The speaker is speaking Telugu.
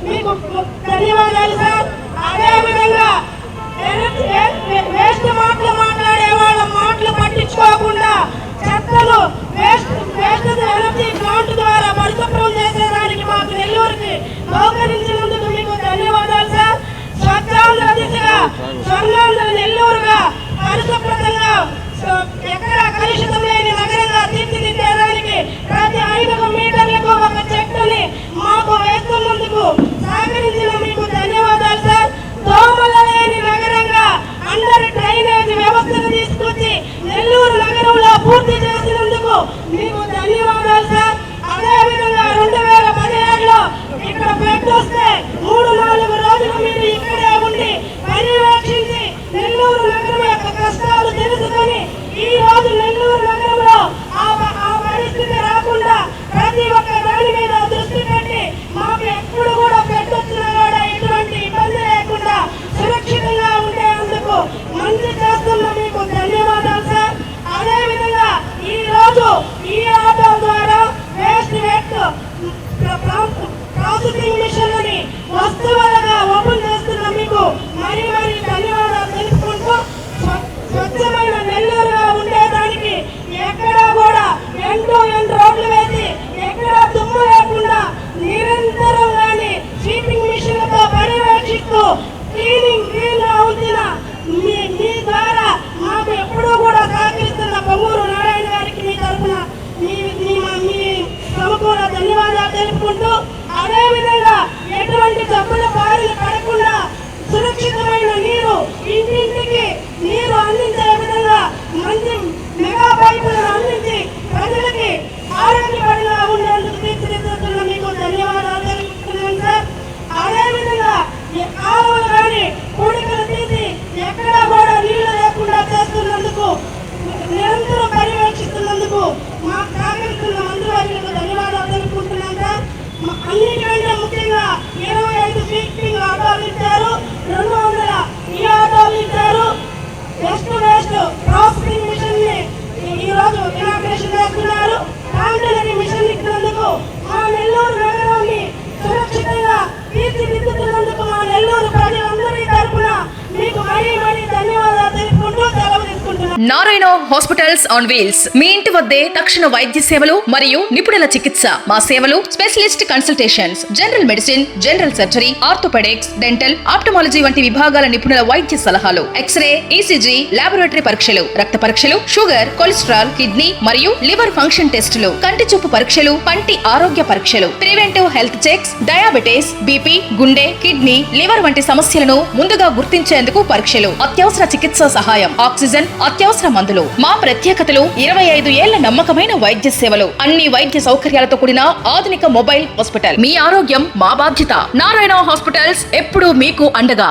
మీకు ధన్యవాదాలు సార్. అదేవిధంగా వేస్ట్ మాట్లాడే వాళ్ళ మాటలు పట్టించుకోకుండా చెత్తను వేస్ట్ ఎనర్జీ ప్లాంట్ ద్వారా పరిశుభ్రం చేసేదానికి మాకు నెల్లూరుకి సహకరించినందుకు మీకు ధన్యవాదాలు సార్. స్వచ్ఛాంధ్ర దిశగా స్వర్ణాంధ్ర నెల్లూరుగా పరిశుభ్రతంగా ఎక్కడ కలుషితం లేని నగరంగా తీర్చిదిద్దేదానికి ప్రతి 5 మీటర్లకు ఒక చెట్టుని మాకు వేస్తున్నందుకు సహకరించిన మీకు ధన్యవాదాలు సార్. దోమల లేని నగరంగా అండర్ డ్రైనేజ్ వ్యవస్థను తీసుకొచ్చి నెల్లూరు నగరంలో పూర్తి చేసినందుకు మీకు ధన్యవాదాలు సార్. అదేవిధంగా 2017లో ఇక్కడ బెడ్ వస్తే 3-4 రోజులు మీరు ఇక్కడే ఉండి పర్యవేక్షించి నెల్లూరు నగరం యొక్క కష్టాలు తెలుసుకొని ఈ రోజు నెల్లూరు నగరంలో ఆ పరిస్థితి రాకుండా ప్రతి ఒక్క దాని మీద దృష్టి పెట్టి మాకు ఎప్పుడు కూడా బెడ్ వచ్చినా కూడా ఎటువంటి ఇబ్బంది లేకుండా సురక్షితంగా ఉండేందుకు మంచి చేస్తున్న మీకు ధన్యవాదాలు సార్. అదేవిధంగా ఈ రోజు ఈ ఆటో ద్వారా వేస్ట్ ప్రాసెసింగ్ మిషన్లని వస్తువులుగా ఓపెన్ చేస్తున్న మీకు మరీ ధన్యవాదాలు తెలుపుకుంటూ స్వచ్ఛమైన నెల్లూరుగా ఉండేదానికి ఎక్కడా కూడా ఎండ్ రోడ్లు వేసి ఎక్కడా దుమ్ము లేకుండా నిరంతరం కానీ స్వీపింగ్ మిషన్లతో పర్యవేక్షిస్తూ క్లీన్ గా ఉంచిన మీ ద్వారా మాకు ఎప్పుడూ కూడా సహకరిస్తున్న పొంగూరు నారాయణ గారికి మీ తరఫున మీ సమకూర ధన్యవాదాలు తెలుపుకుంటూ అదేవిధంగా ఎటువంటి జబ్బుల బారిన పడకుండా సురక్షితమైన నీరు ఇంటింటికి నీరు అందించే విధంగా మంచి మెగా పైపులను అందించి ప్రజలకి ఆరోగ్యపరంగా ఉండేందుకు తీర్చిదిద్దుతున్న మీకు ధన్యవాదాలు తెలుపుతున్నాను సార్. అదేవిధంగా కాలువలు కానీ కూడికలు తీసి ఎక్కడా కూడా నీళ్లు లేకుండా చేస్తున్నందుకు నిరంతరం పర్యవేక్షిస్తున్నందుకు మా సహకరిస్తున్న మంత్రివర్యులకు ధన్యవాదాలు తెలుపుకుంటున్నాను సార్. అన్నిటికంటే ముఖ్యంగా 25 స్వీపింగ్ ఆటోలు ఇచ్చారు, 200 ఈ ఆటోలు ఇచ్చారు. వేస్ట్ ప్రాసెసింగ్ మిషన్ ని ఈ రోజు ఇనాగ్రేషన్ చేస్తున్నారు. కాంటనరీ మిషన్ ఇచ్చినందుకు మా నెల్లూరు నగరాన్ని సురక్షితంగా తీర్చిదిద్దుతున్నందుకు మా నెల్లూరు ప్రజలందరి తరఫున మీకు మరీ ధన్యవాదాలు తెలుపుకుంటూ సెలవు తీసుకుంటున్నాను. నారాయణ హాస్పిటల్స్ ఆన్ వీల్స్ మీ ఇంటి వద్దే తక్షణ వైద్య సేవలు మరియు నిపుణుల చికిత్స. మా సేవలు specialist consultations, general medicine, general surgery, orthopaedics, dental, ophthalmology వంటి విభాగాల నిపుణుల వైద్య సలహాలు, ఎక్స్రే, ఈసీజీ, లాబొరేటరీ పరీక్షలు, రక్త పరీక్షలు, షుగర్, కొలెస్ట్రాల్, కిడ్నీ మరియు లివర్ ఫంక్షన్ టెస్టులు, కంటి చూపు పరీక్షలు, పంటి ఆరోగ్య పరీక్షలు, preventive health checks, diabetes, BP, గుండె, కిడ్నీ, లివర్ వంటి సమస్యలను ముందుగా గుర్తించేందుకు పరీక్షలు, అత్యవసర చికిత్సా సహాయం, ఆక్సిజన్, అత్యవసర మందులు. మా ప్రత్యేకతలు 25 ఏళ్ల నమ్మకమైన వైద్య సేవలు, అన్ని వైద్య సౌకర్యాలతో కూడిన ఆధునిక మొబైల్ హాస్పిటల్. మీ ఆరోగ్యం మా బాధ్యత. నారాయణ హాస్పిటల్స్ ఎప్పుడూ మీకు అండగా.